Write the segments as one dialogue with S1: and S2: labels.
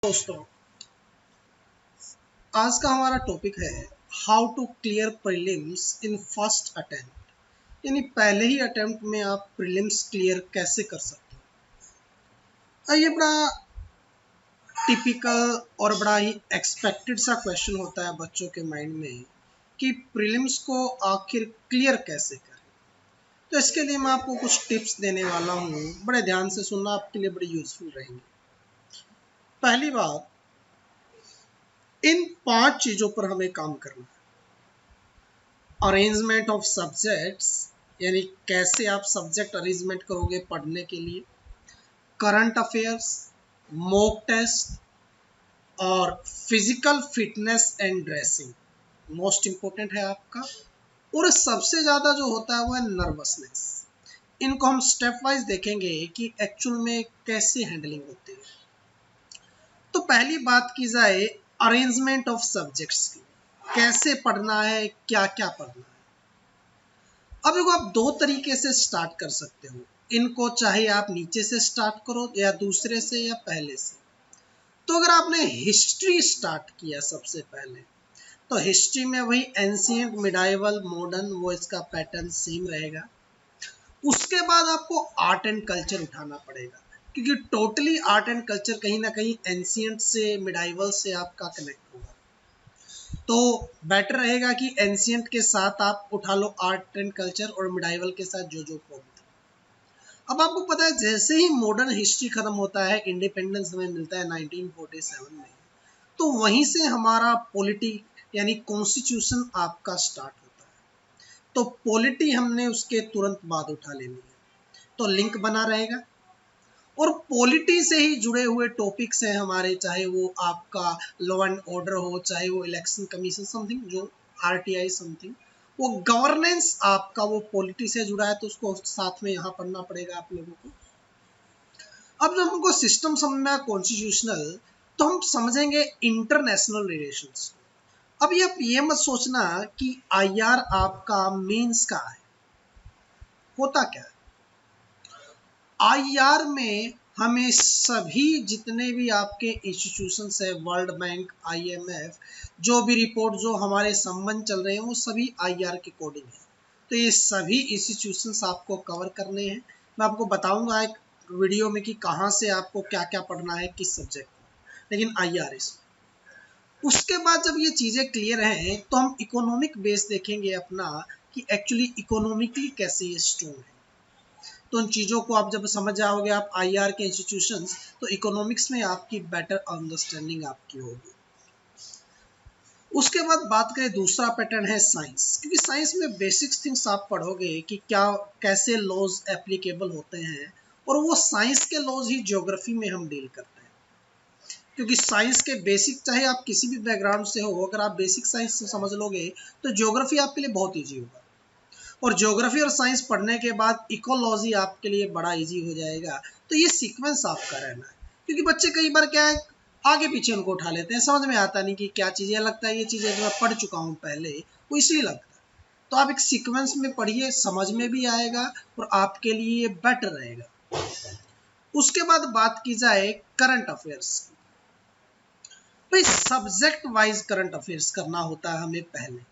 S1: दोस्तों, आज का हमारा टॉपिक है how to clear prelims in first attempt. यानी पहले ही अटेम्प्ट में आप प्रीलिम्स क्लियर कैसे कर सकते हो। ये बड़ा टिपिकल और बड़ा ही एक्सपेक्टेड सा क्वेश्चन होता है बच्चों के माइंड में कि प्रीलिम्स को आखिर क्लियर कैसे करें। तो इसके लिए मैं आपको कुछ टिप्स देने वाला हूँ, बड़े ध्यान से सुनना, आपके लिए बड़ी यूजफुल रहेंगे। पहली बात, इन 5 चीजों पर हमें काम करना है। अरेंजमेंट ऑफ सब्जेक्ट्स, यानी कैसे आप सब्जेक्ट अरेंजमेंट करोगे पढ़ने के लिए। करंट अफेयर्स, मॉक टेस्ट और physical fitness and dressing most important है आपका। और सबसे ज्यादा जो होता है वो है नर्वसनेस। इनको हम स्टेप वाइज देखेंगे कि एक्चुअल में कैसे हैंडलिंग होती है। तो पहली बात की जाए अरेंजमेंट ऑफ सब्जेक्ट्स की, कैसे पढ़ना है, क्या क्या पढ़ना है। अब देखो, आप 2 तरीके से स्टार्ट कर सकते हो इनको, चाहे आप नीचे से स्टार्ट करो या दूसरे से या पहले से। तो अगर आपने हिस्ट्री स्टार्ट किया सबसे पहले, तो हिस्ट्री में वही एंशिएंट, मिडाइवल, मॉडर्न, वो इसका पैटर्न सेम रहेगा। उसके बाद आपको आर्ट एंड कल्चर उठाना पड़ेगा, क्योंकि टोटली आर्ट एंड कल्चर कहीं ना कहीं एंशिएंट से, मिडाइवल से आपका कनेक्ट होगा। तो बेटर रहेगा कि एंशिएंट के साथ आप उठा लो आर्ट एंड कल्चर, और मिडाइवल के साथ जो फॉर्म था। अब आपको पता है, जैसे ही मॉडर्न हिस्ट्री खत्म होता है, इंडिपेंडेंस हमें मिलता है 1947 में, तो वहीं से हमारा पॉलिटी यानी कॉन्स्टिट्यूशन आपका स्टार्ट होता है। तो पॉलिटी हमने उसके तुरंत बाद उठा लेनी है, तो लिंक बना रहेगा। और पॉलिटी से ही जुड़े हुए टॉपिक्स हैं हमारे, चाहे वो आपका लॉ एंड ऑर्डर हो, चाहे वो इलेक्शन कमीशन समथिंग, जो आरटीआई समथिंग, वो गवर्नेंस आपका वो पॉलिटी से जुड़ा है, तो उसको साथ में यहाँ पढ़ना पड़ेगा आप लोगों को। अब जब हमको सिस्टम समझना है कॉन्स्टिट्यूशनल, तो हम समझेंगे इंटरनेशनल रिलेशंस। अब ये मत सोचना कि आईआर आपका मीन्स का है, होता क्या है। आईआर में हमें सभी जितने भी आपके इंस्टीट्यूशंस है, वर्ल्ड बैंक, आईएमएफ, जो भी रिपोर्ट जो हमारे संबंध चल रहे हैं, वो सभी आईआर के कोडिंग है। तो ये सभी इंस्टीट्यूशंस आपको कवर करने हैं। मैं आपको बताऊंगा एक वीडियो में कि कहाँ से आपको क्या क्या पढ़ना है, किस सब्जेक्ट में, लेकिन आईआर इसमें। उसके बाद जब ये चीजें क्लियर हैं, तो हम इकोनॉमिक बेस देखेंगे अपना कि एक्चुअली इकोनॉमिकली कैसे ये स्ट्रॉन्ग है। तो उन चीज़ों को आप जब समझ जाओगे, आप आईआर के इंस्टीट्यूशंस, तो इकोनॉमिक्स में आपकी बेटर अंडरस्टैंडिंग आपकी होगी। उसके बाद बात करें, दूसरा पैटर्न है साइंस, क्योंकि साइंस में बेसिक थिंग्स आप पढ़ोगे कि क्या कैसे लॉज एप्लीकेबल होते हैं, और वो साइंस के लॉज ही ज्योग्राफी में हम डील करते हैं। क्योंकि साइंस के बेसिक, चाहे आप किसी भी बैकग्राउंड से हो, अगर आप बेसिक साइंस समझ लोगे तो ज्योग्राफी आपके लिए बहुत ईजी होगा। और ज्योग्राफी और साइंस पढ़ने के बाद इकोलॉजी आपके लिए बड़ा इजी हो जाएगा। तो ये सीक्वेंस आपका रहना है, क्योंकि बच्चे कई बार क्या है, आगे पीछे उनको उठा लेते हैं, समझ में आता नहीं कि क्या चीज़ें, लगता है ये चीज़ें जो मैं पढ़ चुका हूँ पहले, वो इसलिए लगता है। तो आप एक सीक्वेंस में पढ़िए, समझ में भी आएगा और आपके लिए ये बेटर रहेगा। उसके बाद बात की जाए करंट अफेयर्स की। भाई सब्जेक्ट वाइज करंट अफेयर्स करना होता है हमें पहले।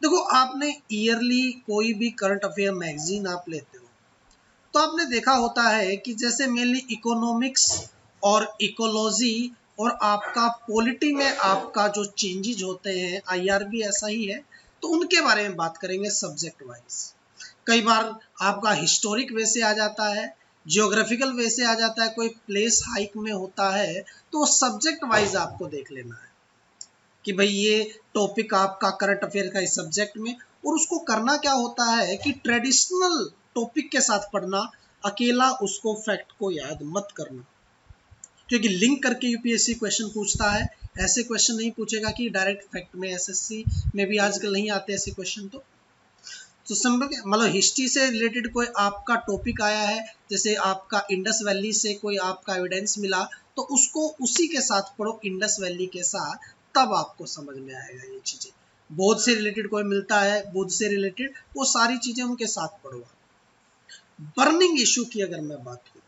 S1: देखो, आपने ईयरली कोई भी करंट अफेयर मैगजीन आप लेते हो, तो आपने देखा होता है कि जैसे मेनली इकोनॉमिक्स और इकोलॉजी और आपका पॉलिटी में आपका जो चेंजेज होते हैं, आईआर भी ऐसा ही है, तो उनके बारे में बात करेंगे सब्जेक्ट वाइज। कई बार आपका हिस्टोरिक वे से आ जाता है, जियोग्राफिकल वे से आ जाता है, कोई प्लेस हाइक में होता है, तो वो सब्जेक्ट वाइज आपको देख लेना है कि भाई ये टॉपिक आपका करंट अफेयर का इस सब्जेक्ट में। और उसको करना क्या होता है कि ट्रेडिशनल टॉपिक के साथ पढ़ना, अकेला उसको फैक्ट को याद मत करना, क्योंकि लिंक करके यूपीएससी क्वेश्चन पूछता है। ऐसे क्वेश्चन नहीं पूछेगा कि डायरेक्ट फैक्ट में, एसएससी में भी आजकल नहीं आते ऐसे क्वेश्चन। तो सिंपल, मतलब हिस्ट्री से रिलेटेड कोई आपका टॉपिक आया है, जैसे आपका इंडस वैली से कोई आपका एविडेंस मिला, तो उसको उसी के साथ पढ़ो, इंडस वैली के साथ, तब आपको समझ में आएगा ये चीज़ें। बौद्ध से रिलेटेड कोई मिलता है, बुद्ध से रिलेटेड, वो सारी चीज़ें उनके साथ पढ़ो। बर्निंग इशू की अगर मैं बात करूँ,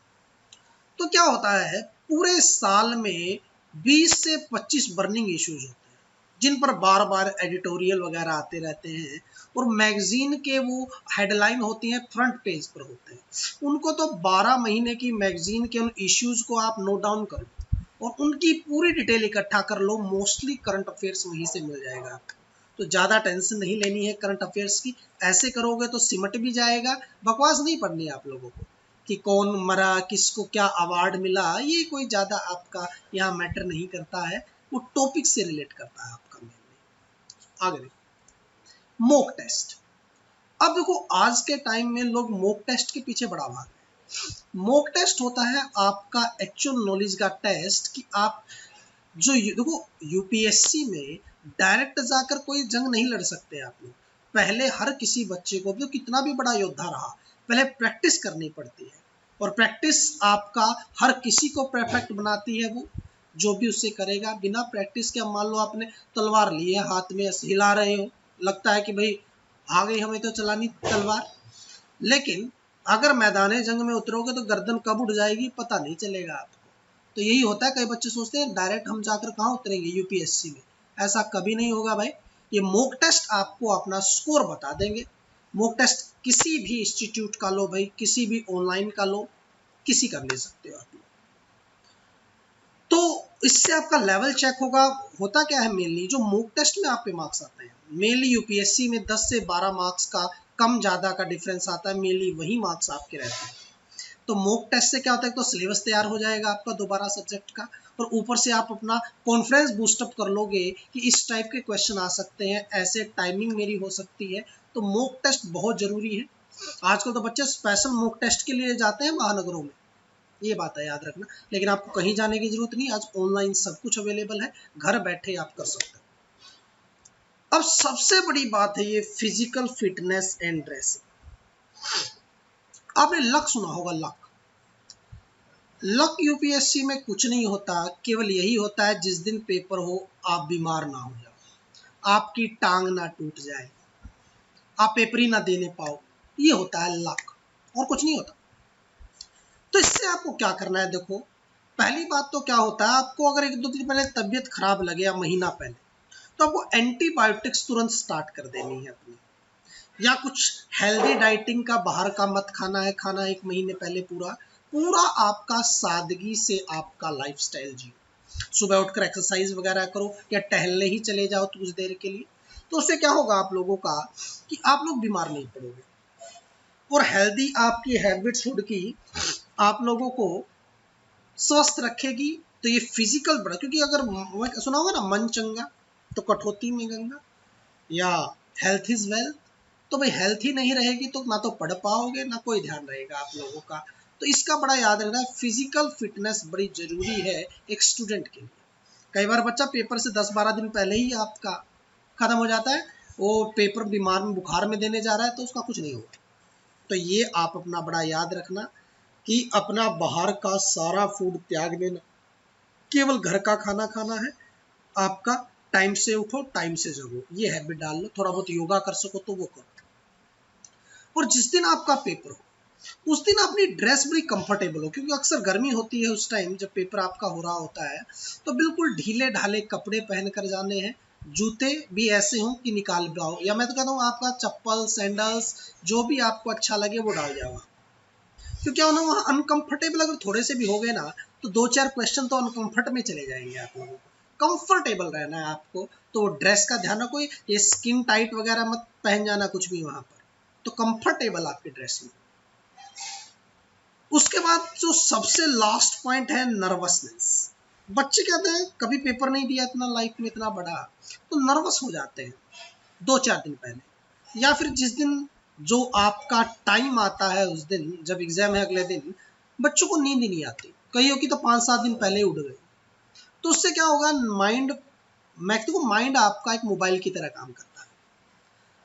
S1: तो क्या होता है, पूरे साल में 20 से 25 बर्निंग इश्यूज होते हैं जिन पर बार बार एडिटोरियल वगैरह आते रहते हैं, और मैगजीन के वो हेडलाइन होती हैं फ्रंट पेज पर होते हैं। उनको तो 12 महीने की मैगजीन के उन इश्यूज को आप नोट डाउन करो और उनकी पूरी डिटेल इकट्ठा कर लो, मोस्टली करंट अफेयर्स वहीं से मिल जाएगा आपको। तो ज़्यादा टेंशन नहीं लेनी है करंट अफेयर्स की, ऐसे करोगे तो सिमट भी जाएगा। बकवास नहीं पढ़नी है आप लोगों को कि कौन मरा, किसको क्या अवार्ड मिला, ये कोई ज़्यादा आपका यहाँ मैटर नहीं करता है, वो टॉपिक से रिलेट करता है आपका मेनली। आगे देखो मॉक टेस्ट। अब देखो आज के टाइम में लोग मॉक टेस्ट के पीछे बड़ा भाग रहे हैं। मॉक टेस्ट होता है आपका एक्चुअल नॉलेज का टेस्ट कि आप जो देखो यूपीएससी में डायरेक्ट जाकर कोई जंग नहीं लड़ सकते आप लोग। पहले हर किसी बच्चे को, तो कितना भी बड़ा योद्धा रहा, पहले प्रैक्टिस करनी पड़ती है, और प्रैक्टिस आपका हर किसी को परफेक्ट बनाती है। वो जो भी उससे करेगा बिना प्रैक्टिस के, मान लो आपने तलवार ली है हाथ में, हिला रहे हो, लगता है कि भाई आ गई हमें तो चलानी तलवार, लेकिन अगर मैदान जंग में उतरोगे तो गर्दन कब उठ जाएगी पता नहीं चलेगा आपको। तो यही होता है, कई बच्चे सोचते हैं डायरेक्ट हम जाकर कहाँ उतरेंगे यूपीएससी में, ऐसा कभी नहीं होगा भाई। ये मॉक टेस्ट आपको अपना स्कोर बता देंगे। मॉक टेस्ट किसी भी इंस्टीट्यूट का लो भाई, किसी भी ऑनलाइन का लो, किसी का भी ले सकते हो आप लोग। तो इससे आपका लेवल चेक होगा। होता क्या है मेनली, जो मॉक टेस्ट में आपके मार्क्स आते हैं, मेनली यूपीएससी में 10 से 12 मार्क्स का कम ज़्यादा का डिफरेंस आता है, मेनली वही मार्क्स आपके रहते हैं। तो मॉक टेस्ट से क्या होता है, तो सिलेबस तैयार हो जाएगा आपका दोबारा सब्जेक्ट का, और ऊपर से आप अपना कॉन्फिडेंस बूस्टअप कर लोगे कि इस टाइप के क्वेश्चन आ सकते हैं, ऐसे टाइमिंग मेरी हो सकती है। तो मॉक टेस्ट बहुत जरूरी है। आजकल तो बच्चे स्पेशल मॉक टेस्ट के लिए जाते हैं महानगरों में, ये बात है याद रखना। लेकिन आपको कहीं जाने की जरूरत नहीं, आज ऑनलाइन सब कुछ अवेलेबल है, घर बैठे आप कर सकते हो। अब सबसे बड़ी बात है ये फिजिकल फिटनेस एंड ड्रेसिंग। आपने लक सुना होगा, लक। लक यूपीएससी में कुछ नहीं होता, केवल यही होता है जिस दिन पेपर हो आप बीमार ना हो जाओ, आपकी टांग ना टूट जाए, आप पेपर ही ना देने पाओ, ये होता है लक, और कुछ नहीं होता। तो इससे आपको क्या करना है, देखो पहली बात तो क्या होता है, आपको अगर 1-2 दिन पहले तबीयत खराब लगे या महीना पहले, तो आपको एंटीबायोटिक्स तुरंत स्टार्ट कर देनी है अपनी, या कुछ हेल्दी डाइटिंग का बाहर का मत खाना है, खाना 1 महीने पहले पूरा पूरा आपका सादगी से आपका लाइफस्टाइल जियो। सुबह उठकर एक्सरसाइज वगैरह करो या टहलने ही चले जाओ कुछ देर के लिए, तो उससे क्या होगा आप लोगों का कि आप लोग बीमार नहीं पड़ोगे, और हेल्दी आपकी हैबिट्स फूड की आप लोगों को स्वस्थ रखेगी। तो ये फिजिकल बड़ा, क्योंकि अगर सुना होगा ना, मन चंगा तो कठौती में गंगा, या हेल्थ इज वेल्थ। तो भाई हेल्थ ही नहीं रहेगी तो ना तो पढ़ पाओगे, ना कोई ध्यान रहेगा आप लोगों का। तो इसका बड़ा याद रखना है, फिजिकल फिटनेस बड़ी जरूरी है एक स्टूडेंट के लिए। कई बार बच्चा पेपर से 10-12 दिन पहले ही आपका खत्म हो जाता है, वो पेपर बीमार में बुखार में देने जा रहा है, तो उसका कुछ नहीं होगा। तो ये आप अपना बड़ा याद रखना कि अपना बाहर का सारा फूड त्याग देना, केवल घर का खाना खाना है आपका। टाइम से उठो, टाइम से जगो, ये हैबिट डाल लो। थोड़ा बहुत योगा कर सको तो वो करो। और जिस दिन आपका पेपर हो उस दिन अपनी ड्रेस बड़ी कंफर्टेबल हो, क्योंकि अक्सर गर्मी होती है उस टाइम जब पेपर आपका हो रहा होता है, तो बिल्कुल ढीले ढाले कपड़े पहन कर जाने हैं। जूते भी ऐसे हों कि निकाल पाओ, या मैं तो कहता हूँ आपका चप्पल सैंडल्स जो भी आपको अच्छा लगे वो डाल जाओ, क्योंकि क्या होना वहाँ अनकंफर्टेबल अगर थोड़े से भी हो गए ना, तो 2-4 क्वेश्चन तो अनकंफर्ट में चले जाएंगे आप लोगों को। कंफर्टेबल रहना है आपको, तो ड्रेस का ध्यान रखो, ये स्किन टाइट वगैरह मत पहन जाना कुछ भी वहां पर, तो कंफर्टेबल आपकी ड्रेसिंग। उसके बाद जो सबसे लास्ट पॉइंट है नर्वसनेस। बच्चे कहते हैं कभी पेपर नहीं दिया इतना लाइफ में इतना बड़ा, तो नर्वस हो जाते हैं 2-4 दिन पहले, या फिर जिस दिन जो आपका टाइम आता है उस दिन जब एग्जाम है अगले दिन, बच्चों को नींद ही नहीं आती, कईयों की तो 5-7 दिन पहले उठ गए। तो उससे क्या होगा, माइंड, मैं देखो माइंड आपका एक मोबाइल की तरह काम करता है।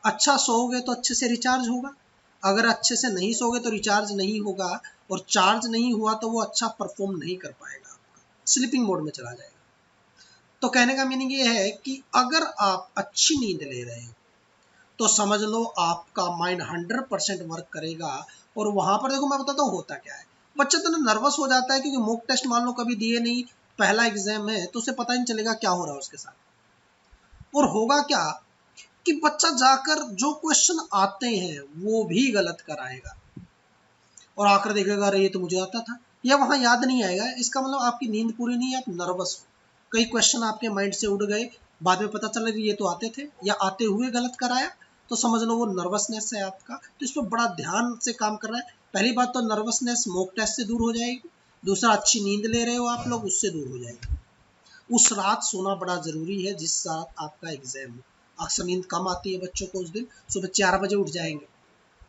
S1: अच्छा सोओगे तो अच्छे से रिचार्ज होगा, अगर अच्छे से नहीं सोओगे तो रिचार्ज नहीं होगा, और चार्ज नहीं हुआ तो वो अच्छा परफॉर्म नहीं कर पाएगा, आपका स्लीपिंग मोड में चला जाएगा। तो कहने का मीनिंग ये है कि अगर आप अच्छी नींद ले रहे हो तो समझ लो आपका माइंड 100% वर्क करेगा। और वहां पर देखो मैं बताता हूँ होता क्या है, बच्चा तो नर्वस हो जाता है क्योंकि मॉक टेस्ट मान लो कभी दिए नहीं, पहला एग्जाम है तो उसे पता ही नहीं चलेगा क्या हो रहा है उसके साथ। और होगा क्या कि बच्चा जाकर जो क्वेश्चन आते हैं वो भी गलत कराएगा और आकर देखेगा अरे ये तो मुझे आता था, या वहां याद नहीं आएगा। इसका मतलब आपकी नींद पूरी नहीं है, आप नर्वस हो, कई क्वेश्चन आपके माइंड से उड़ गए, बाद में पता चला ये तो आते थे या आते हुए गलत कराया, तो समझ लो वो नर्वसनेस है आपका। तो इस पर बड़ा ध्यान से काम करना है। पहली बात तो नर्वसनेस मॉक टेस्ट से दूर हो जाएगी, दूसरा अच्छी नींद ले रहे हो आप लोग, उससे दूर हो जाएगी। उस रात सोना बड़ा जरूरी है जिस रात आपका एग्जाम हो। अक्सर नींद कम आती है बच्चों को उस दिन, सुबह 4 बजे उठ जाएंगे,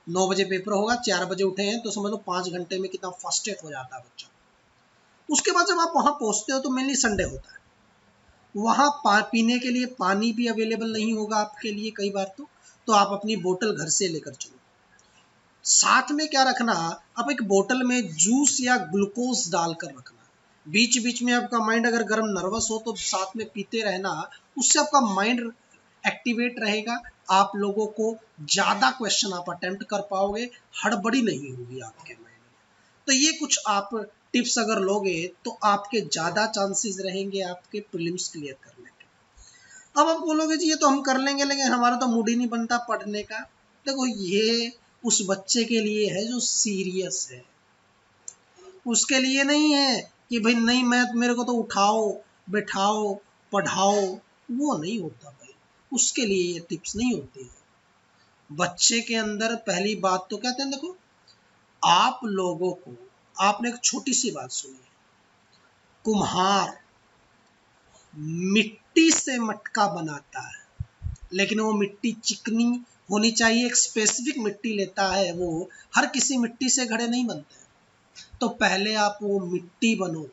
S1: 9 बजे पेपर होगा, 4 बजे उठे हैं तो समझ लो 5 घंटे में कितना फर्स्टेड हो जाता है बच्चा। उसके बाद जब आप वहां पहुंचते हो तो मेनली संडे होता है, वहां पीने के लिए पानी भी अवेलेबल नहीं होगा आपके लिए कई बार, तो आप अपनी बोतल घर से लेकर चलो। साथ में क्या रखना, आप एक बोतल में जूस या ग्लूकोज डालकर रखना। बीच बीच में आपका माइंड अगर गर्म नर्वस हो तो साथ में पीते रहना, उससे आपका माइंड एक्टिवेट रहेगा, आप लोगों को ज्यादा क्वेश्चन आप अटेम्प्ट कर पाओगे, हड़बड़ी नहीं होगी आपके माइंड में। तो ये कुछ आप टिप्स अगर लोगे तो आपके ज्यादा चांसेस रहेंगे आपके प्रीलिम्स क्लियर करने के। अब आप बोलोगे जी ये तो हम कर लेंगे लेकिन हमारा तो मूड ही नहीं बनता पढ़ने का। देखो ये उस बच्चे के लिए है जो सीरियस है, उसके लिए नहीं है कि भाई नहीं मैं मेरे को तो उठाओ बैठाओ पढ़ाओ, वो नहीं होता भाई, उसके लिए ये टिप्स नहीं होती है। बच्चे के अंदर पहली बात तो कहते हैं, देखो आप लोगों को, आपने एक छोटी सी बात सुनी है, कुम्हार मिट्टी से मटका बनाता है लेकिन वो मिट्टी चिकनी होनी चाहिए, एक स्पेसिफिक मिट्टी लेता है वो, हर किसी मिट्टी से घड़े नहीं बनते। तो पहले आप वो मिट्टी बनो,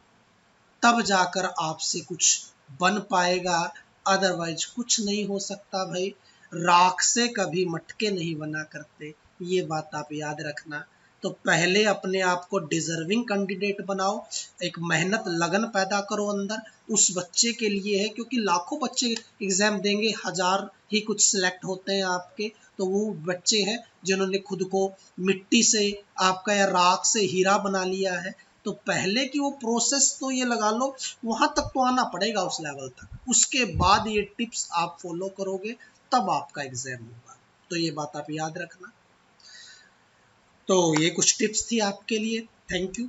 S1: तब जाकर आपसे कुछ बन पाएगा, अदरवाइज कुछ नहीं हो सकता भाई। राख से कभी मटके नहीं बना करते, ये बात आप याद रखना। तो पहले अपने आप को डिजर्विंग कैंडिडेट बनाओ, एक मेहनत लगन पैदा करो अंदर, उस बच्चे के लिए है, क्योंकि लाखों बच्चे एग्जाम देंगे, 1000 ही कुछ सिलेक्ट होते हैं आपके, तो वो बच्चे हैं जिन्होंने खुद को मिट्टी से आपका या राख से हीरा बना लिया है। तो पहले की वो प्रोसेस तो ये लगा लो वहां तक तो आना पड़ेगा उस लेवल तक, उसके बाद ये टिप्स आप फॉलो करोगे तब आपका एग्जाम होगा। तो ये बात आप याद रखना। तो ये कुछ टिप्स थी आपके लिए। Thank you.